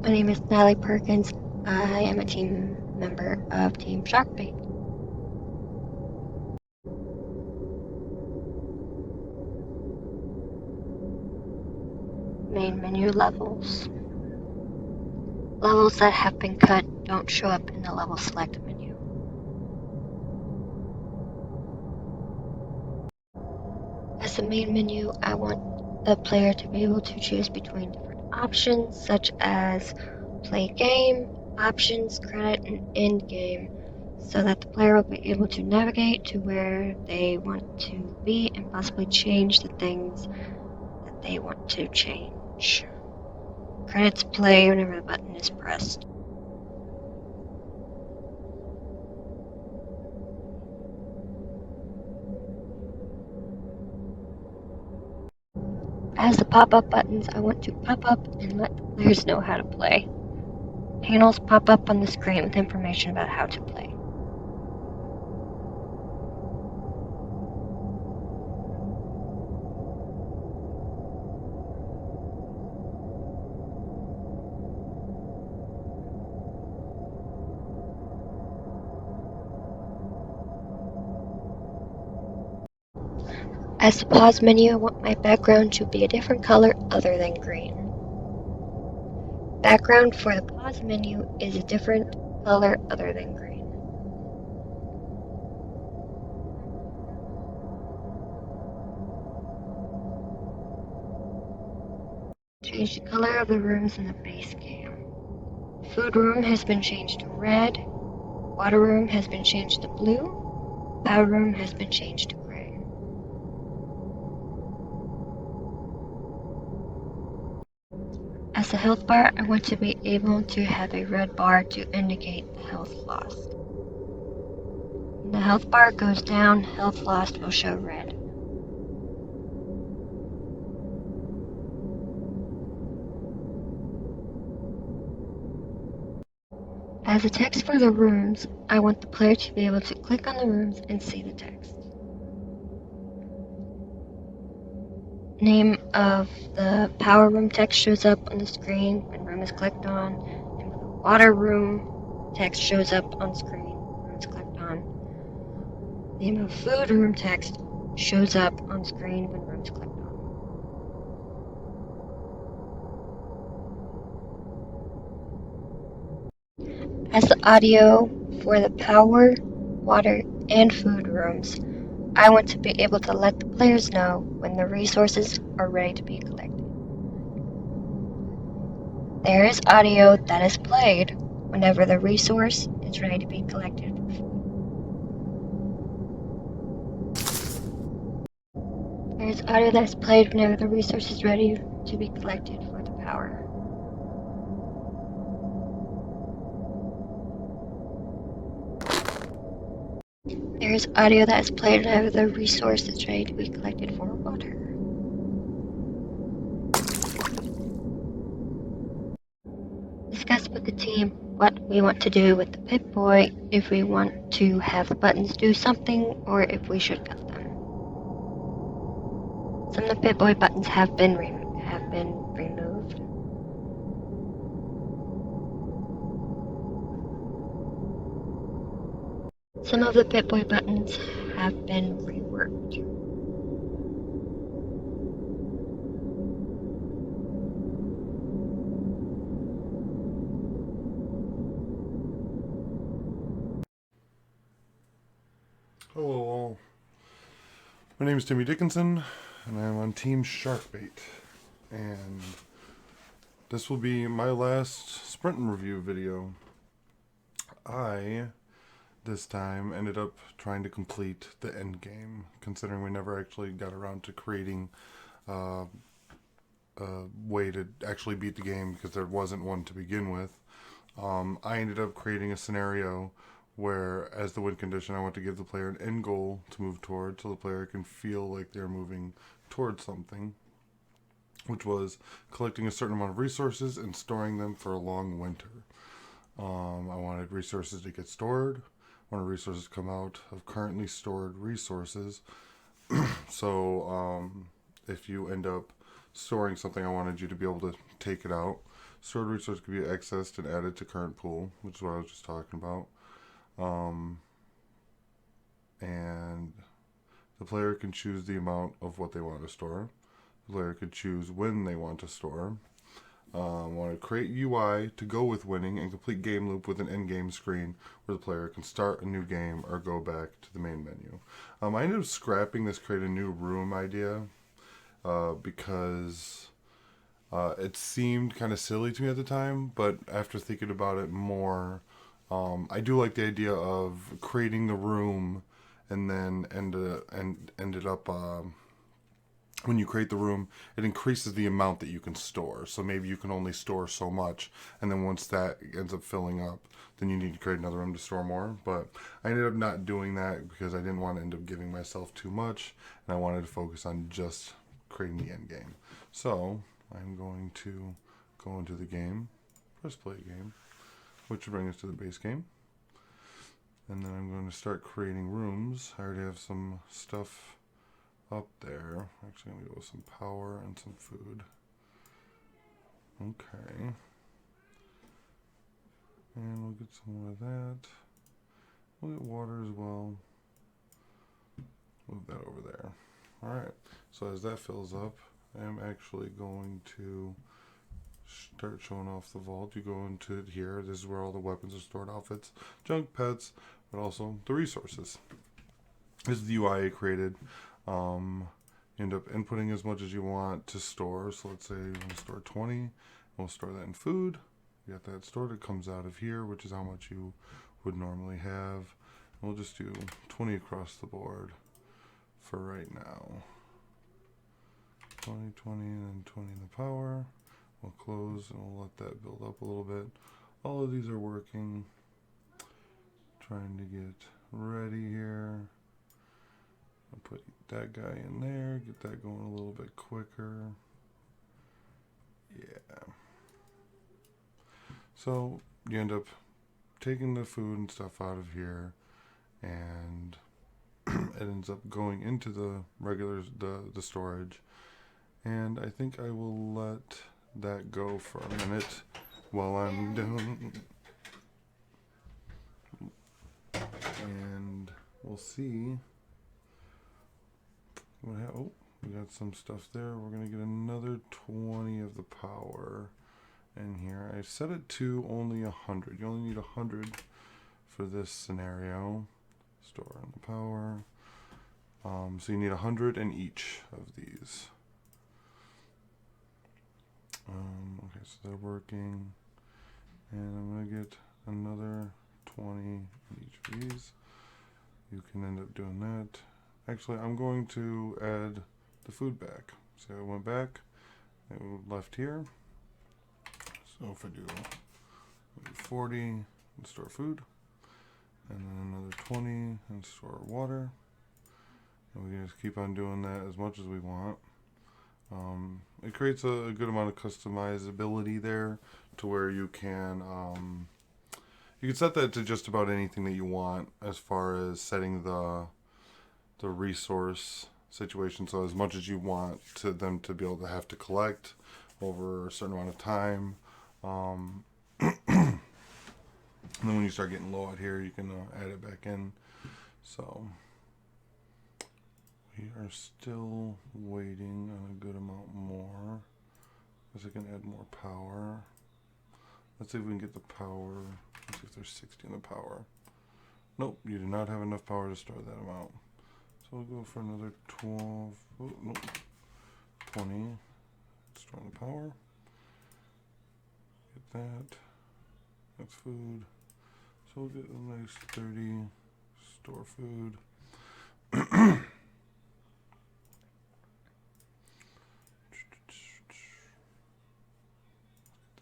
My name is Natalie Perkins. I am a team member of Team Sharkbait. Main menu levels. Levels that have been cut don't show up in the level select menu. As the main menu, I want the player to be able to choose between different options such as play game, options, credit, and end game, so that the player will be able to navigate to where they want to be and possibly change the things that they want to change. Credits play whenever the button is pressed. As the pop-up buttons, I want to pop up and let the players know how to play. Panels pop up on the screen with information about how to play. As the pause menu, I want my background to be a different color other than green. Background for the pause menu is a different color other than green. Change the color of the rooms in the base game. Food room has been changed to red. Water room has been changed to blue. Power room has been changed to gray. As the health bar, I want to be able to have a red bar to indicate the health lost. When the health bar goes down, health lost will show red. As the text for the rooms, I want the player to be able to click on the rooms and see the text. Name of the power room text shows up on the screen when room is clicked on, and the water room text shows up on screen when room is clicked on. Name of food room text shows up on screen when room is clicked on. As the audio for the power, water, and food rooms, I want to be able to let the players know when the resources are ready to be collected. There is audio that is played whenever the resource is ready to be collected. There is audio that is played whenever the resource is ready to be collected for the power. There is audio that is played whenever the resource is ready to be collected for water. Discuss with the team what we want to do with the Pip-Boy, if we want to have the buttons do something, or if we should cut them. Some of the Pip-Boy buttons have been removed. Some of the Pip-Boy buttons have been reworked. Hello all. My name is Timmy Dickinson, and I am on Team Sharkbait. And this will be my last sprint and review video. I, this time, ended up trying to complete the end game, considering we never actually got around to creating a way to actually beat the game, because there wasn't one to begin with. I ended up creating a scenario where, as the win condition, I want to give the player an end goal to move toward, so the player can feel like they're moving towards something, which was collecting a certain amount of resources and storing them for a long winter. I wanted resources to get stored. I wanted resources to come out of currently stored resources. So if you end up storing something, I wanted you to be able to take it out. Stored resource can be accessed and added to current pool, which is what I was just talking about. And the player can choose the amount of what they want to store. The player could choose when they want to store. Want to create UI to go with winning and complete game loop with an end game screen where the player can start a new game or go back to the main menu. I ended up scrapping this create a new room idea because it seemed kind of silly to me at the time, but after thinking about it more, I do like the idea of creating the room and then ended up when you create the room, it increases the amount that you can store. So maybe you can only store so much, and then once that ends up filling up, then you need to create another room to store more. But I ended up not doing that because I didn't want to end up giving myself too much, and I wanted to focus on just creating the end game. So I'm going to go into the game, press play game, which will bring us to the base game. And then I'm going to start creating rooms. I already have some stuff up there. Actually, I'm going to go with some power and some food. Okay. And we'll get some more of that. We'll get water as well. Move that over there. Alright. So as that fills up, I'm actually going to start showing off the vault. You go into it here. This is where all the weapons are stored, outfits, junk, pets, but also the resources. This is the UI I created. You end up inputting as much as you want to store. So let's say you want to store 20. We'll store that in food. You got that stored. It comes out of here, which is how much you would normally have. We'll just do 20 across the board for right now. 20, 20, and then 20 in the power. We'll close and we'll let that build up a little bit. All of these are working. Trying to get ready here. I'll put that guy in there, get that going a little bit quicker. Yeah. So you end up taking the food and stuff out of here, and it ends up going into the regular the storage. And I think I will let that go for a minute while I'm doing, and we'll see. Oh, we got some stuff there. We're going to get another 20 of the power in here. I set it to only 100. You only need 100 for this scenario. Store in the power. So you need 100 in each of these. Okay, so they're working. And I'm going to get another 20 in each of these. You can end up doing that. Actually, I'm going to add the food back. So I went back, it left here. So if I do 40 and store food, and then another 20 and store water, and we can just keep on doing that as much as we want. It creates a good amount of customizability there to where you can set that to just about anything that you want as far as setting the resource situation. So as much as you want to them to be able to have to collect over a certain amount of time. And then when you start getting low out here, you can add it back in. So we are still waiting on a good amount more, because I can add more power. Let's see if we can get the power. Let's see if there's 60 in the power. Nope, you do not have enough power to store that amount. So we'll go for another 12. Oh, nope. 20. Store the power. Get that. That's food. So we'll get a nice 30. Store food.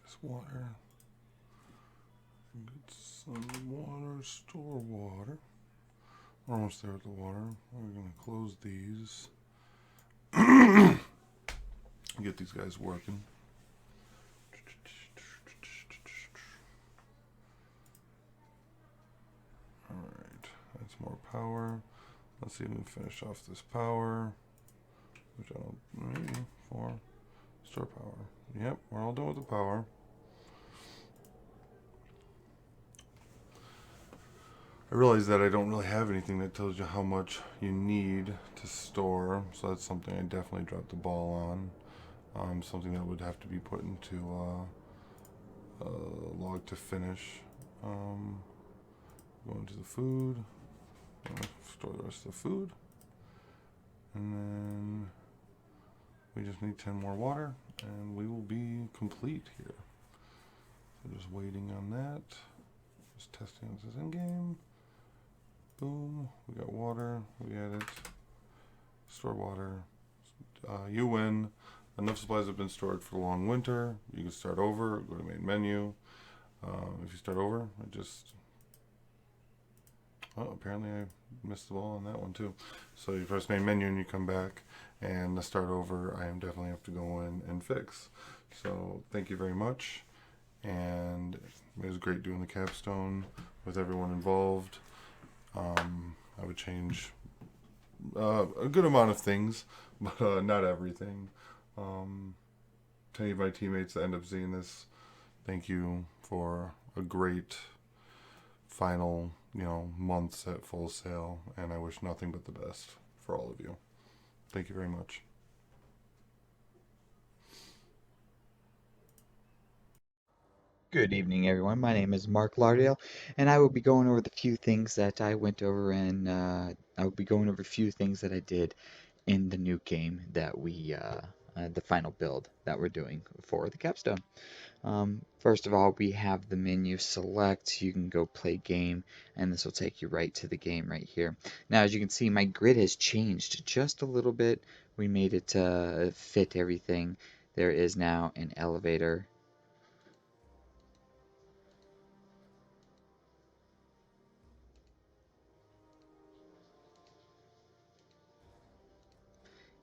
This water. Get some water. Store water. We're almost there with the water. We're going to close these. Get these guys working. Alright, that's more power. Let's see if we can finish off this power. Which I don't... Maybe 4. Store power. Yep, we're all done with the power. I realize that I don't really have anything that tells you how much you need to store, so that's something I definitely dropped the ball on. Something that would have to be put into log to finish. Um, Go into the food, store the rest of the food, and then we just need 10 more water, and we will be complete here. So just waiting on that. Just testing this is in game. Boom, we got water, we added store water. You win. Enough supplies have been stored for the long winter. You can start over, go to main menu. If you start over, it just. Oh, apparently I missed the ball on that one too. So you press main menu and you come back, and the start over, I am definitely have to go in and fix. So thank you very much, and it was great doing the capstone with everyone involved. I would change a good amount of things, but not everything. To any of my teammates that end up seeing this, thank you for a great final, months at Full Sail, and I wish nothing but the best for all of you. Thank you very much. Good evening, everyone. My name is Mark Lardale, and I will be going over the few things that I went over, and I will be going over a few things that I did in the new game that the final build that we're doing for the capstone. First of all, we have the menu select. You can go play game, and this will take you right to the game right here. Now, as you can see, my grid has changed just a little bit. We made it fit everything. There is now an elevator.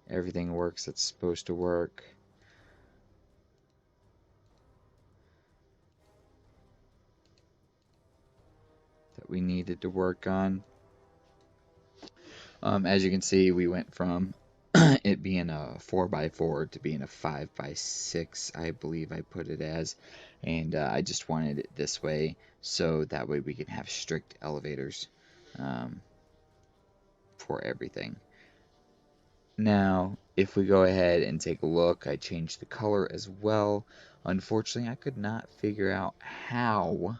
Everything works it's supposed to work that we needed to work on. As you can see, we went from it being a 4x4 to being a 5x6, I believe I put it as, and I just wanted it this way so that way we can have strict elevators um, for everything. Now, if we go ahead and take a look, I changed the color as well. Unfortunately, I could not figure out how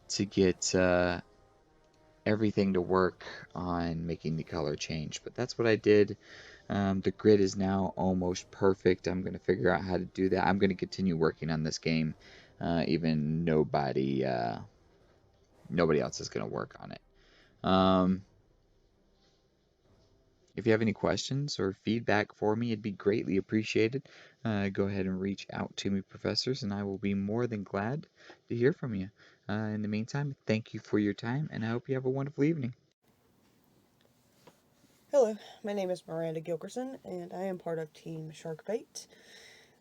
to get everything to work on making the color change, but that's what I did. The grid is now almost perfect. I'm going to figure out how to do that. I'm going to continue working on this game, even nobody else is going to work on it. If you have any questions or feedback for me, it'd be greatly appreciated. Go ahead and reach out to me, professors, and I will be more than glad to hear from you. In the meantime, thank you for your time, and I hope you have a wonderful evening. Hello, my name is Miranda Gilkerson, and I am part of Team Sharkbait.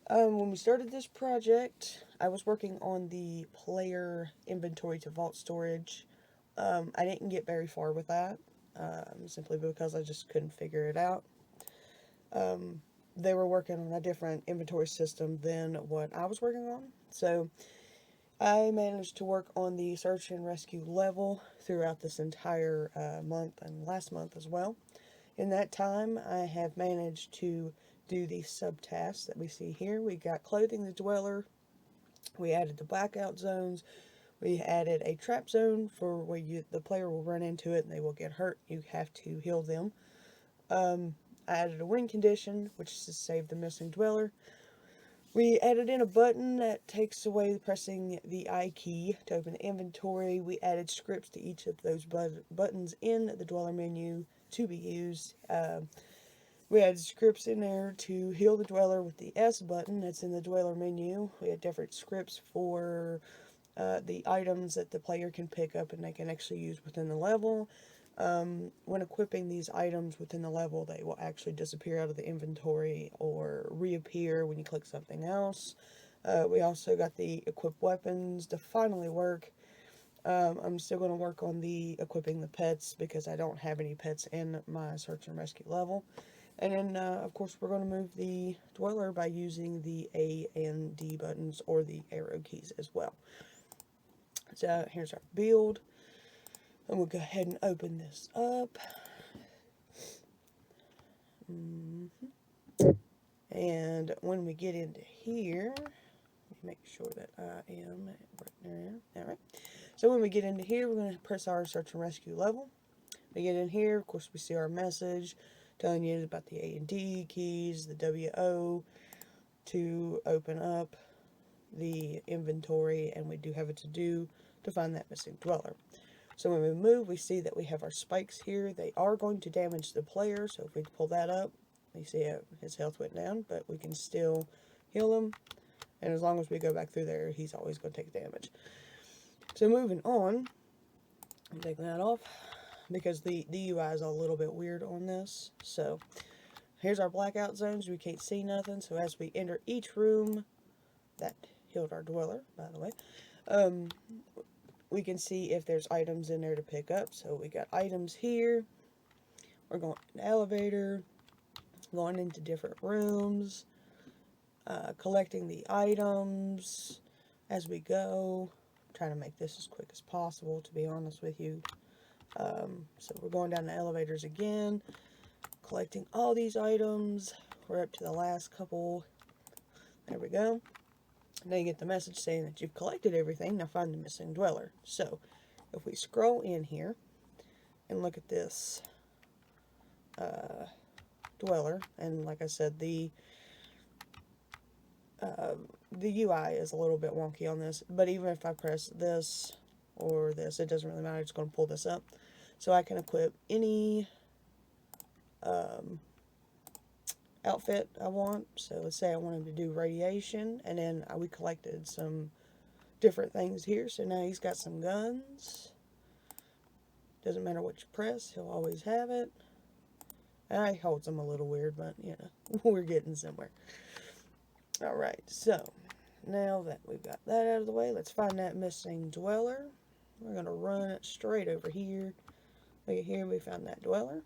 When we started this project, I was working on the player inventory to vault storage. I didn't get very far with that, simply because I just couldn't figure it out. They were working on a different inventory system than what I was working on, so I managed to work on the search and rescue level throughout this entire month and last month as well. In that time, I have managed to do the subtasks that we see here. We got clothing the dweller, we added the blackout zones, we added a trap zone for where the player will run into it and they will get hurt. You have to heal them. I added a win condition, which is to save the missing dweller. We added in a button that takes away pressing the I key to open the inventory. We added scripts to each of those buttons in the dweller menu to be used. We had scripts in there to heal the dweller with the S button that's in the dweller menu. We had different scripts for the items that the player can pick up and they can actually use within the level. When equipping these items within the level, they will actually disappear out of the inventory or reappear when you click something else. We also got the equip weapons to finally work. I'm still going to work on the equipping the pets because I don't have any pets in my search and rescue level. And then, of course, we're going to move the dweller by using the A and D buttons or the arrow keys as well. So here's our build. And we'll go ahead and open this up. And when we get into here, make sure that I am right there. Alright. So when we get into here, we're going to press our search and rescue level. We get in here, of course, we see our message telling you about the A and D keys, the WO to open up the inventory, and we do have a to-do to find that missing dweller. So when we move, we see that we have our spikes here. They are going to damage the player, so if we pull that up, you see his health went down, but we can still heal him. And as long as we go back through there, he's always going to take damage. So moving on, I'm taking that off because the UI is a little bit weird on this. So here's our blackout zones. We can't see nothing. So as we enter each room, that healed our dweller, by the way. We can see if there's items in there to pick up. So we got items here. We're going in an elevator, going into different rooms, collecting the items as we go. I'm trying to make this as quick as possible, to be honest with you. So we're going down the elevators again, collecting all these items. We're up to the last couple. There we go. Now you get the message saying that you've collected everything. Now find the missing dweller. So if we scroll in here and look at this dweller, and like I said, the UI is a little bit wonky on this, but even if I press this or this, it doesn't really matter. It's going to pull this up. So I can equip any outfit I want. So let's say I wanted to do radiation, and then we collected some different things here. So now he's got some guns. Doesn't matter what you press, he'll always have it. He holds them a little weird, but you know, we're getting somewhere. Alright, so now that we've got that out of the way, let's find that missing dweller. We're going to run it straight over here. Look at here, we found that dweller.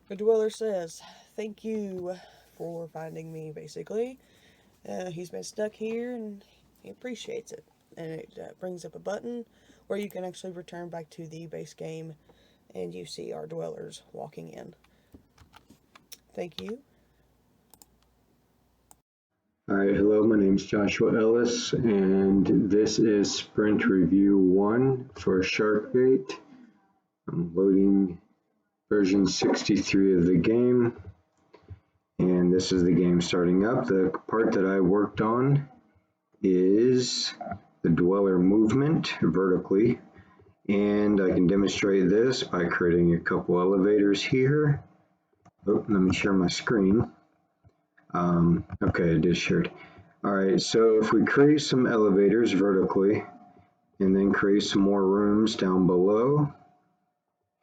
The dweller says, "Thank you for finding me," basically. He's been stuck here and he appreciates it. And it brings up a button where you can actually return back to the base game and you see our dwellers walking in. Thank you. Alright, hello, my name is Joshua Ellis, and this is Sprint Review 1 for Sharkbait. I'm loading version 63 of the game, and this is the game starting up. The part that I worked on is the dweller movement vertically, and I can demonstrate this by creating a couple elevators here. Oh, let me share my screen. Okay, it is shared. Alright, so if we create some elevators vertically and then create some more rooms down below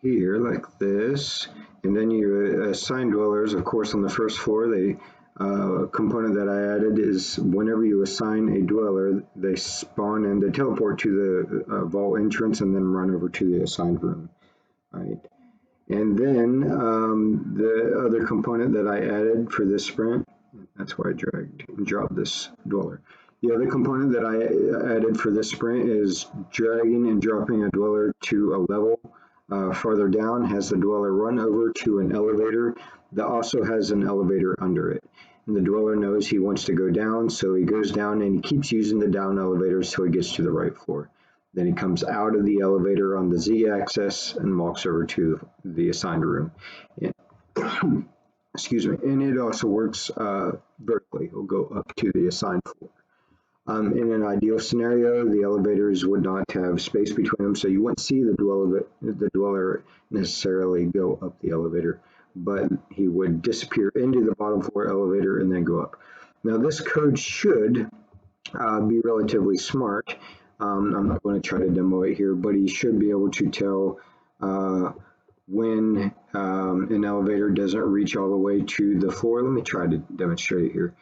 here like this, and then you assign dwellers, of course, on the first floor. The component that I added is whenever you assign a dweller, they spawn and they teleport to the vault entrance and then run over to the assigned room. Alright. And then the other component that I added for this sprint, that's why I dragged and dropped this dweller. The other component that I added for this sprint is dragging and dropping a dweller to a level farther down, has the dweller run over to an elevator that also has an elevator under it. And the dweller knows he wants to go down, so he goes down and he keeps using the down elevators till he gets to the right floor. Then he comes out of the elevator on the Z-axis and walks over to the assigned room. Excuse me, and it also works vertically. It'll go up to the assigned floor. In an ideal scenario, the elevators would not have space between them, so you wouldn't see the dweller necessarily go up the elevator, but he would disappear into the bottom floor elevator and then go up. Now, this code should be relatively smart. I'm not going to try to demo it here, but he should be able to tell when an elevator doesn't reach all the way to the floor. Let me try to demonstrate it here.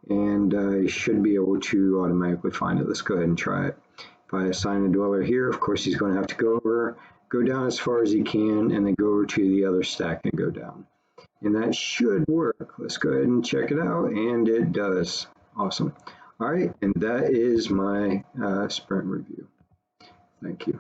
And you should be able to automatically find it. Let's go ahead and try it. If I assign a dweller here, of course he's going to have to go down as far as he can, and then go over to the other stack and go down. And that should work. Let's go ahead and check it out, and it does. Awesome. All right, and that is my sprint review. Thank you.